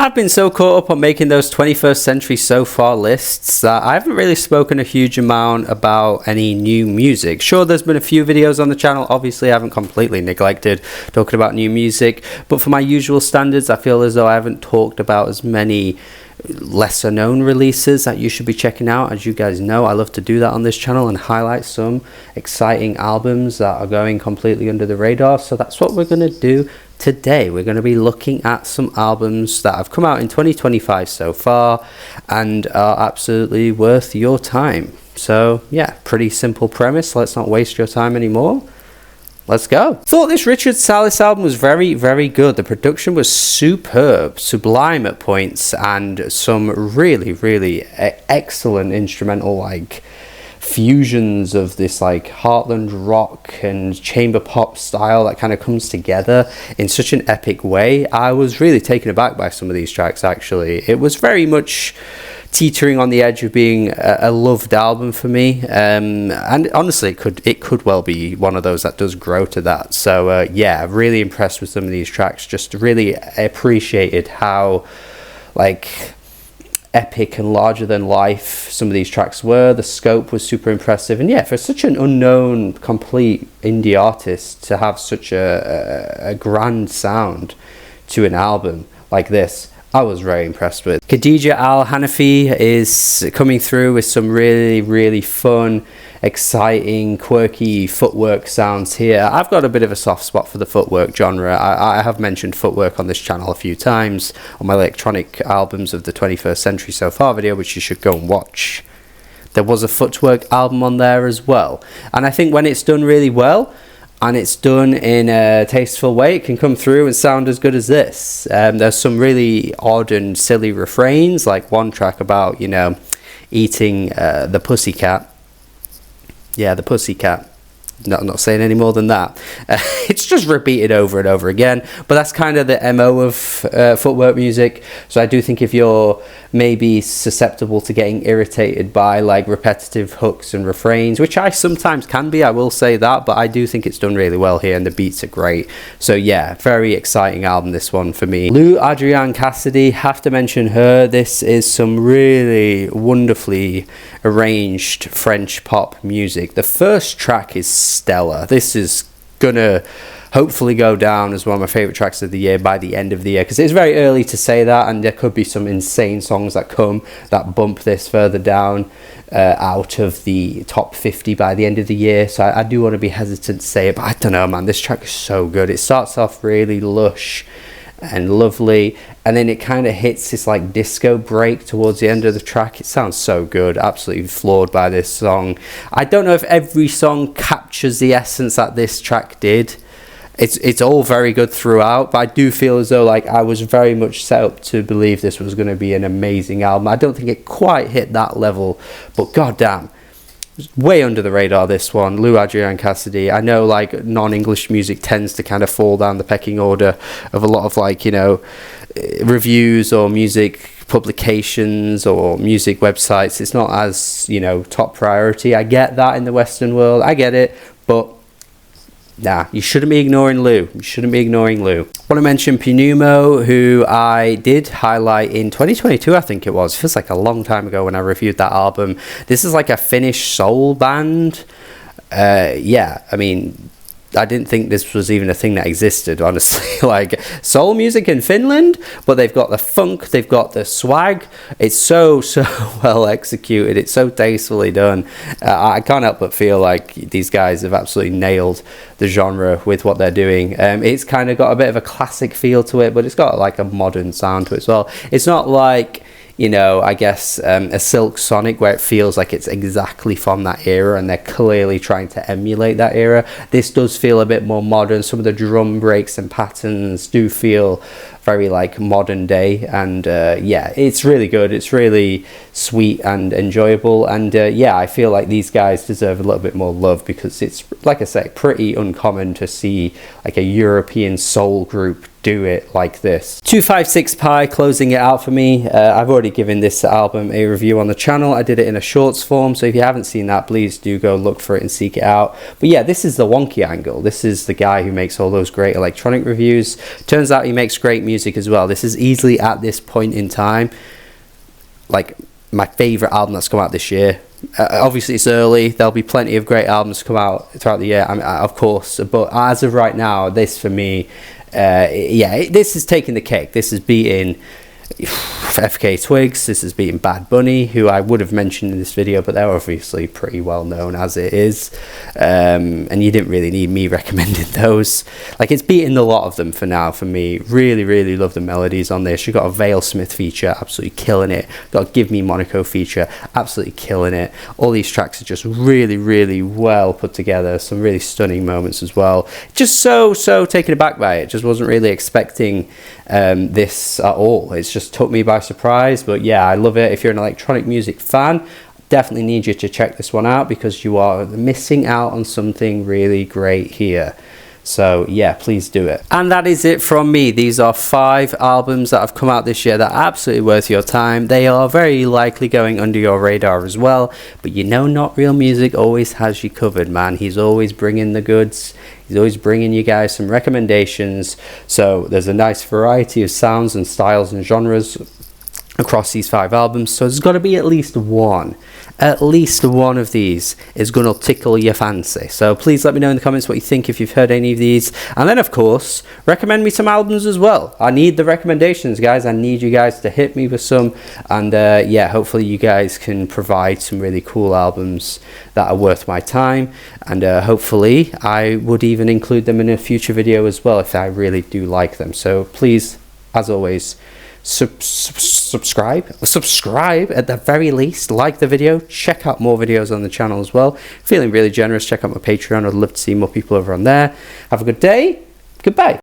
I've been so caught up on making those 21st century so far lists that I haven't really spoken a huge amount about any new music. Sure, there's been a few videos on the channel. Obviously, I haven't completely neglected talking about new music. But for my usual standards, I feel as though I haven't talked about as many lesser known releases that you should be checking out. As you guys know, I love to do that on this channel and highlight some exciting albums that are going completely under the radar. So that's what we're going to do today. We're going to be looking at some albums that have come out in 2025 so far and are absolutely worth your time. So yeah, pretty simple premise. Let's not waste your time anymore. Let's go. Thought this Richard Sallis album was very, very good. The production was superb, sublime at points, and some really, really excellent instrumental like fusions of this like heartland rock and chamber pop style that kind of comes together in such an epic way. I was really taken aback by some of these tracks, actually. It was very much teetering on the edge of being a loved album for me, and honestly it could well be one of those that does grow to that. So yeah, really impressed with some of these tracks. Just really appreciated how like epic and larger than life some of these tracks were. The scope was super impressive, and yeah, for such an unknown complete indie artist to have such a grand sound to an album like this, I was very impressed with. Khadija Al Hanafi is coming through with some really, really fun, exciting, quirky footwork sounds here. I've got a bit of a soft spot for the footwork genre. I have mentioned footwork on this channel a few times on my electronic albums of the 21st century so far video, which you should go and watch. There was a footwork album on there as well. And I think when it's done really well, and it's done in a tasteful way, it can come through and sound as good as this. There's some really odd and silly refrains, like one track about, you know, eating the pussycat. Yeah, the pussycat. Not saying any more than that. It's just repeated over and over again, but that's kind of the MO of footwork music. So I do think if you're maybe susceptible to getting irritated by like repetitive hooks and refrains, which I sometimes can be, I will say that, but I do think it's done really well here and the beats are great. So yeah, very exciting album, this one for me. Lou-Adriane Cassidy, have to mention her. This is some really wonderfully arranged French pop music. The first track is stellar. This is gonna hopefully go down as one of my favorite tracks of the year by the end of the year, because it's very early to say that, and there could be some insane songs that come that bump this further down out of the top 50 by the end of the year. So I do want to be hesitant to say it, but I don't know, man, this track is so good. It starts off really lush and lovely, and then it kind of hits this like disco break towards the end of the track. It sounds so good. Absolutely floored by this song. I don't know if every song captures the essence that this track did. It's all very good throughout, but I do feel as though like I was very much set up to believe this was going to be an amazing album. I don't think it quite hit that level, but goddamn, way under the radar, this one. Lou-Adriane Cassidy. I know like non-English music tends to kind of fall down the pecking order of a lot of like, you know, reviews or music publications or music websites. It's not as, you know, top priority. I get that in the Western world, I get it, but nah, you shouldn't be ignoring Lou. You shouldn't be ignoring Lou. I want to mention Punomo, who I did highlight in 2022, I think it was. Feels like a long time ago when I reviewed that album. This is like a Finnish soul band. Yeah, I mean, I didn't think this was even a thing that existed, honestly. Like soul music in Finland, but they've got the funk, they've got the swag. It's so well executed. It's so tastefully done. I can't help but feel like these guys have absolutely nailed the genre with what they're doing. It's kind of got a bit of a classic feel to it, but it's got like a modern sound to it as well. It's not like, you know, I guess a Silk Sonic, where it feels like it's exactly from that era and they're clearly trying to emulate that era. This does feel a bit more modern. Some of the drum breaks and patterns do feel very like modern day, and yeah, it's really good. It's really sweet and enjoyable, and yeah, I feel like these guys deserve a little bit more love, because it's, like I say, pretty uncommon to see like a European soul group do it like this. 256 Pi closing it out for me. I've already given this album a review on the channel. I did it in a shorts form, so if you haven't seen that, please do go look for it and seek it out. But yeah, this is the wonky angle. This is the guy who makes all those great electronic reviews. Turns out he makes great music as well. This is easily, at this point in time, like my favorite album that's come out this year. Obviously it's early, there'll be plenty of great albums to come out throughout the year, of course, but as of right now, this for me, this is taking the cake. This is beating FK Twigs, this is beating Bad Bunny, who I would have mentioned in this video, but they're obviously pretty well known as it is, and you didn't really need me recommending those. Like, it's beating a lot of them for now for me. Really love the melodies on this. You got a Vale Smith feature, absolutely killing it. Got a Give Me Monaco feature, absolutely killing it. All these tracks are just really well put together. Some really stunning moments as well. Just so taken aback by it. Just wasn't really expecting this at all. It's just took me by surprise. But yeah, I love it. If you're an electronic music fan, definitely need you to check this one out, because you are missing out on something really great here. So yeah, please do it. And that is it from me. These are 5 albums that have come out this year that are absolutely worth your time. They are very likely going under your radar as well, but you know, Not Real Music always has you covered, man. He's always bringing the goods. He's always bringing you guys some recommendations. So there's a nice variety of sounds and styles and genres across these 5 albums, so there's got to be at least one of these is going to tickle your fancy. So please let me know in the comments what you think, if you've heard any of these, and then of course recommend me some albums as well. I need the recommendations, guys. I need you guys to hit me with some, and yeah, hopefully you guys can provide some really cool albums that are worth my time, and hopefully I would even include them in a future video as well if I really do like them. So please, as always, subscribe at the very least, like the video, check out more videos on the channel as well. Feeling really generous, check out my Patreon. I'd love to see more people over on there. Have a good day. Goodbye.